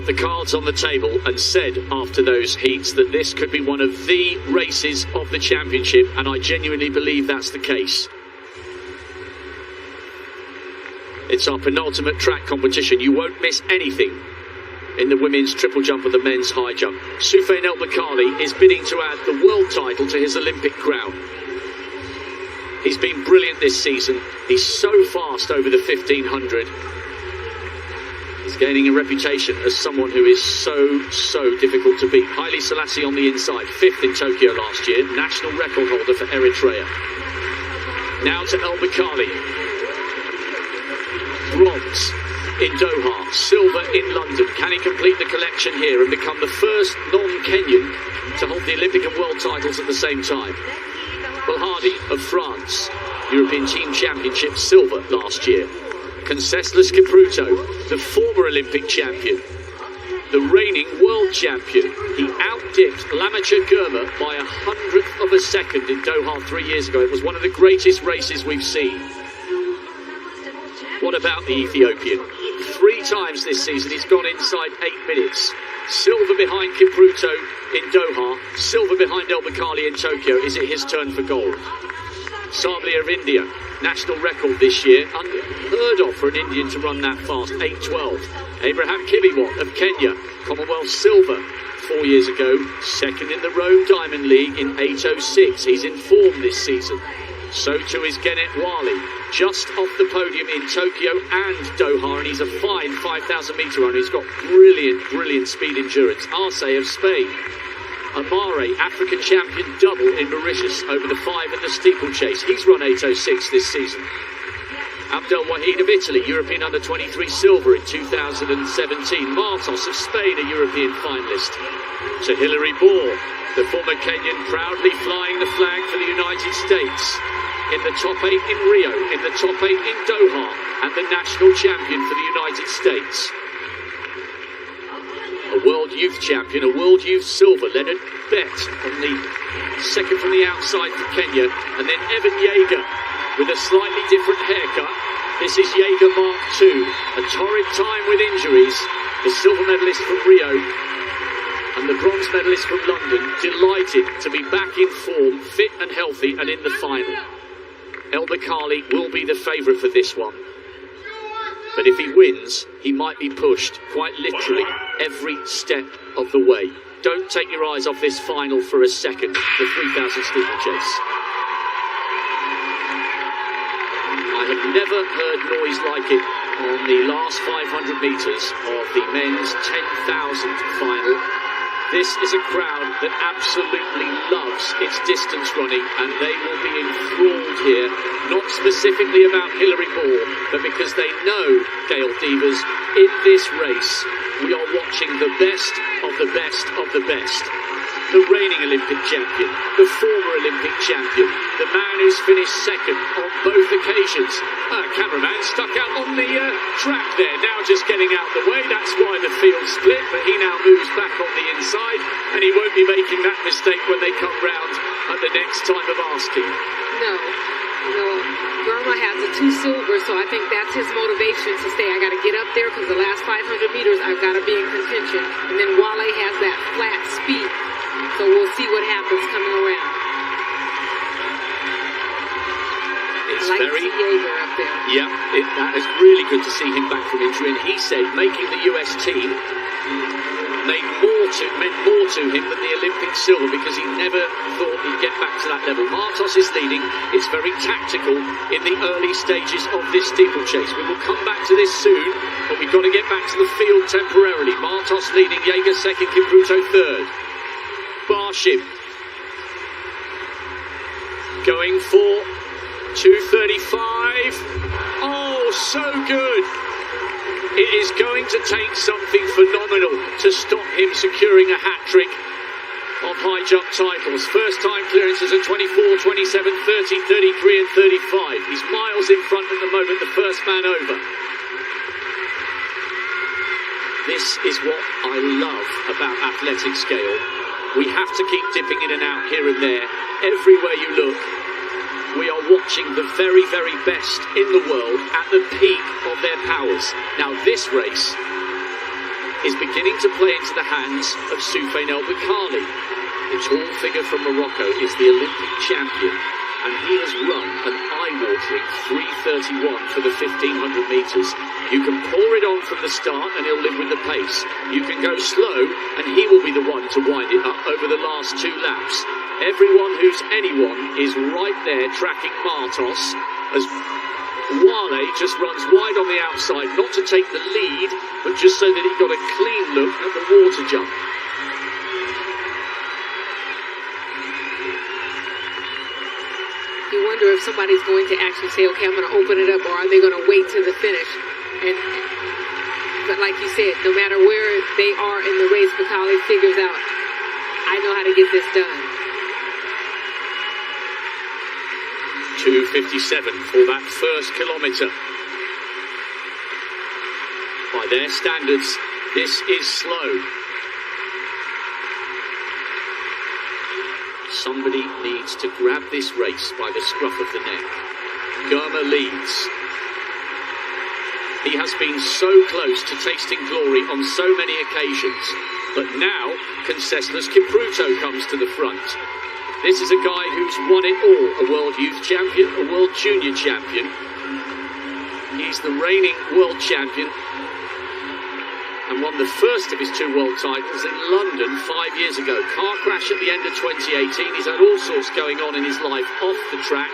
the cards on the table and said after those heats that this could be one of the races of the championship, and I genuinely believe that's the case. It's our penultimate track competition. You won't miss anything in the women's triple jump and the men's high jump. Sufyan El-Baqali is bidding to add the world title to his Olympic crown. He's been brilliant this season. He's so fast over the 1500. He's gaining a reputation as someone who is so difficult to beat. Haile Selassie on the inside, 5th in Tokyo last year, national record holder for Eritrea. Now to El-Baqali. Bronze in Doha, silver in London. Can he complete the collection here and become the first non-Kenyan to hold the Olympic and world titles at the same time? Well, Hardy of France, European Team Championship silver last year. Concessless Kipruto, the former Olympic champion, the reigning world champion. He outdipped Lamacher Germa by 100th of a second in Doha 3 years ago. It was one of the greatest races we've seen. What about the Ethiopian? 3 times this season he's gone inside 8 minutes. Silver behind Kipruto in Doha, silver behind El-Baqali in Tokyo. Is it his turn for gold? Sabli of India, national record this year, unheard of for an Indian to run that fast, 8:12. Abraham Kibiwot of Kenya, Commonwealth silver 4 years ago, second in the Rome Diamond League in 8:06. He's in form this season. So too is Genet Wali, just off the podium in Tokyo and Doha, and he's a fine 5,000 metre runner. He's got brilliant speed endurance. Arce of Spain. Amare, African champion double in Mauritius over the 5 and the steeplechase. He's run 8:06 this season. Abdel Wahid of Italy, European under-23 silver in 2017. Martos of Spain, a European finalist. To Hilary Bohr, the former Kenyan, proudly flying the flag for the United States. In the top 8 in Rio, in the top 8 in Doha, and the national champion for the United States. A world youth champion, a world youth silver. Leonard Bett on the second from the outside for Kenya, and then Evan Yeager with a slightly different haircut. This is Yeager Mark II, a torrid time with injuries. The silver medalist from Rio and the bronze medalist from London, delighted to be back in form, fit and healthy, and in the final. El-Baqali will be the favourite for this one. But if he wins, he might be pushed, quite literally, every step of the way. Don't take your eyes off this final for a second, the 3,000 steeplechase. I have never heard noise like it on the last 500 metres of the men's 10,000 final. This is a crowd that absolutely loves its distance running, and they will be enthralled here, not specifically about Hilary Bohr, but because they know, Gail Devers, in this race, we are watching the best of the best of the best. The reigning Olympic champion, the former Olympic champion, the man who's finished second on both occasions. Cameraman stuck out on the track there, now just getting out the way. That's why the field split, but he now moves back on the inside, and he won't be making that mistake when they come round at the next time of asking. No. Germa has the 2 silver, so I think that's his motivation to say, I got to get up there because the last 500 meters I've got to be in contention. And then Wale has that flat speed. So we'll see what happens coming around. It's I like very to see Yeager up there. Yeah, that is really good to see him back from injury. And he said making the US team meant more to him than the Olympic silver, because he never thought he'd get back to that level. Martos is leading. It's very tactical in the early stages of this steeplechase. We will come back to this soon, but we've got to get back to the field temporarily. Martos leading, Yeager second, Kipruto third. Barshim going for 2:35. Oh, so good. It is going to take something phenomenal to stop him securing a hat-trick of high jump titles. First time clearances at 24, 27, 30, 33 and 35. He's miles in front at the moment, the first man over. This is what I love about athletic scale. We have to keep dipping in and out here and there. Everywhere you look, we are watching the very, very best in the world at the peak of their powers. Now this race is beginning to play into the hands of Sufyan El-Baqali. The tall figure from Morocco is the Olympic champion, and he has run an eye-watering 3:31 for the 1500 metres. You can pour it on from the start and he'll live with the pace. You can go slow and he will be the one to wind it up over the last 2 laps. Everyone who's anyone is right there tracking Martos as Wale just runs wide on the outside, not to take the lead, but just so that he got a clean look at the water jump. You wonder if somebody's going to actually say, okay, I'm going to open it up, or are they going to wait to the finish? But like you said, no matter where they are in the race, Baqali figures out, I know how to get this done. 2:57 for that first kilometre. By their standards, this is slow. Somebody needs to grab this race by the scruff of the neck. Germa leads. He has been so close to tasting glory on so many occasions, but now Conceslas Kipruto comes to the front. This is a guy who's won it all, a world youth champion, a world junior champion. He's the reigning world champion and won the first of his 2 world titles in London 5 years ago. Car crash at the end of 2018. He's had all sorts going on in his life off the track,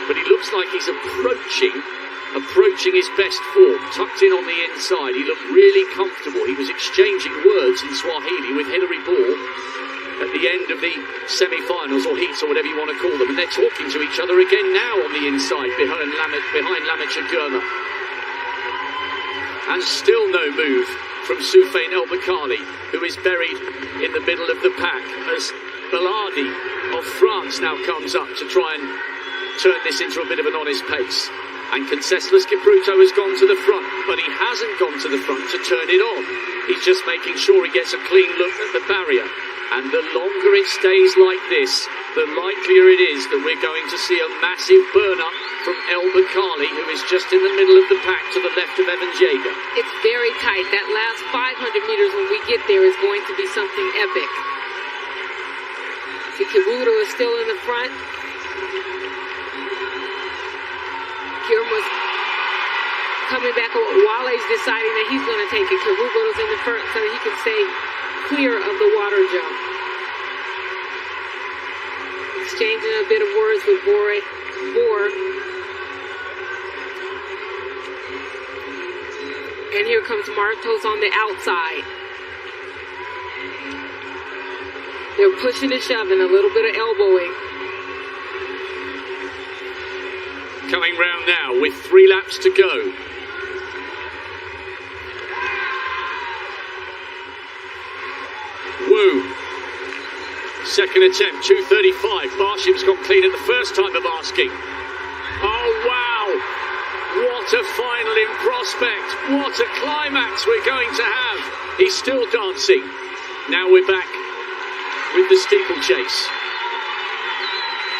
but he looks like he's approaching his best form, tucked in on the inside. He looked really comfortable. He was exchanging words in Swahili with Hilary Ball at the end of the semi-finals, or heats, or whatever you want to call them, and they're talking to each other again now on the inside behind Lamicha Germa. And still no move from Sufyan El-Baqali, who is buried in the middle of the pack, as Bellardi of France now comes up to try and turn this into a bit of an honest pace. And Conceslas Kipruto has gone to the front, but he hasn't gone to the front to turn it on. He's just making sure he gets a clean look at the barrier. And the longer it stays like this, the likelier it is that we're going to see a massive burn-up from El-Baqali, who is just in the middle of the pack to the left of Evan Jager. It's very tight. That last 500 meters when we get there is going to be something epic. See, Kipruto is still in the front. Kierma's coming back. Wale's deciding that he's going to take it. Kipruto's in the front so that he can stay clear of the water jump. Exchanging a bit of words with Boer. And here comes Martos on the outside. They're pushing and shoving, a little bit of elbowing. Coming round now with 3 laps to go. Woo. Second attempt, 2:35. Barshim's got clean at the first time of asking. Oh, wow. What a final in prospect. What a climax we're going to have. He's still dancing. Now we're back with the steeplechase.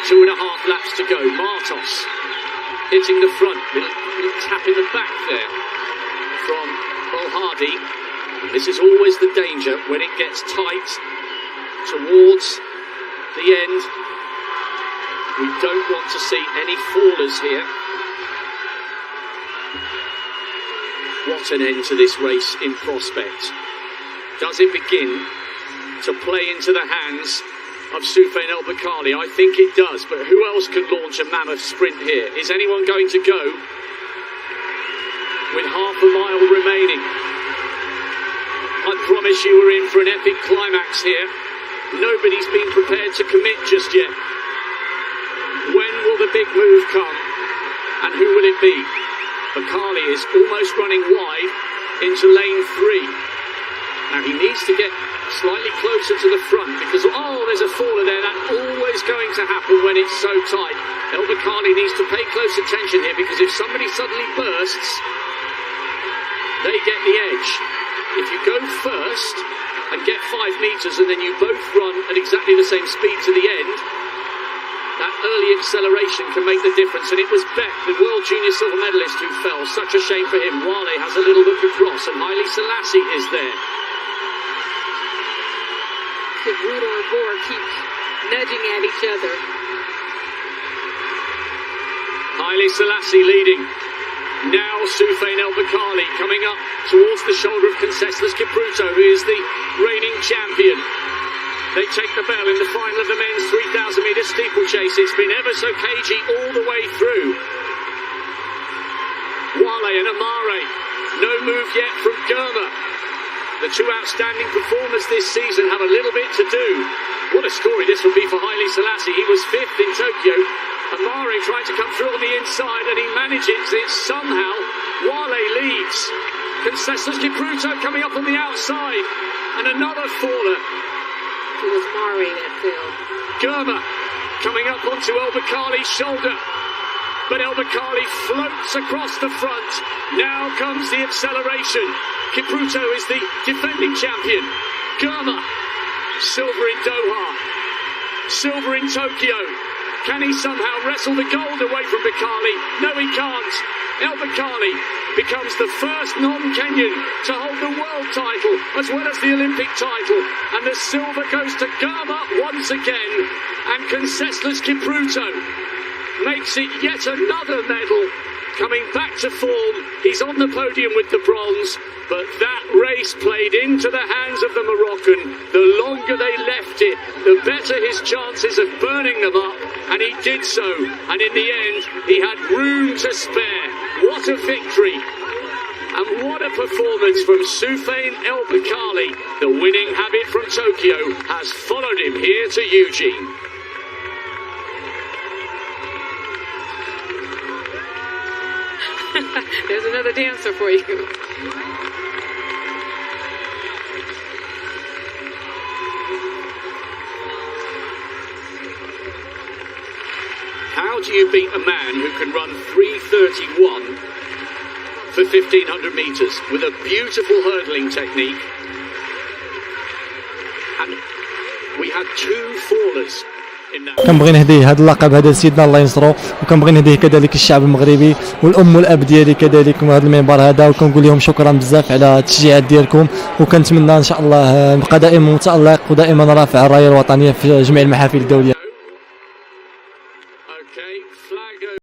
2.5 laps to go. Martos hitting the front. Little tap in the back there from Bellardi. This is always the danger when it gets tight towards the end. We don't want to see any fallers here. What an end to this race in prospect. Does it begin to play into the hands of Sufyan El-Baqali? I think it does, but who else could launch a mammoth sprint here? Is anyone going to go with half a mile remaining? I promise you we're in for an epic climax here. Nobody's been prepared to commit just yet. When will the big move come? And who will it be? Baqali is almost running wide into lane 3. Now he needs to get slightly closer to the front because, there's a faller there. That's always going to happen when it's so tight. El-Baqali needs to pay close attention here because if somebody suddenly bursts, they get the edge. If you go first and get 5 metres and then you both run at exactly the same speed to the end, that early acceleration can make the difference, and it was Beck, the world junior silver medalist, who fell. Such a shame for him. Wale has a little look across, and Haile Selassie is there. Kipruto and Boer keep nudging at each other. Haile Selassie leading. Now Sufjan El-Baqali coming up towards the shoulder of Conseslus Kipruto, who is the reigning champion. They take the bell in the final of the men's 3,000 metre steeplechase. It's been ever so cagey all the way through. Wale and Amare, no move yet from Germa. The two outstanding performers this season have a little bit to do. What a story this will be for Haile Selassie. He was fifth in Tokyo. Amare trying to come through on the inside, and he manages it somehow. Wale leads. Conseslus Kipruto coming up on the outside, and another faller. It was Mare that fell. Germa coming up onto El-Baqali's shoulder, but El-Baqali floats across the front. Now comes the acceleration. Kipruto is the defending champion. Germa, silver in Doha, silver in Tokyo. Can he somehow wrestle the gold away from Baqali? No, he can't. El-Baqali becomes the first non-Kenyan to hold the world title as well as the Olympic title. And the silver goes to Germa once again. And Conseslus Kipruto makes it yet another medal. Coming back to form, he's on the podium with the bronze, but that race played into the hands of the Moroccan. The longer they left it, the better his chances of burning them up, and he did so, and in the end, he had room to spare. What a victory, and what a performance from Sufjan El-Baqali. The winning habit from Tokyo has followed him here to Eugene. There's another dancer for you. How do you beat a man who can run 3:31 for 1,500 metres with a beautiful hurdling technique? And we had two fallers. كنبغي نهديه هذا اللقب هذا لسيدنا الله ينصرو، وكنبغي نهديه كذلك الشعب المغربي والام والاب ديالي كذلك من هذا المنبر هذا، وكنقول لهم شكرا بزاف على التشجيعات ديالكم، وكنتمنى ان شاء الله نبقى دائما متالق ودائما رافع الرايه الوطنيه في جميع المحافل الدوليه.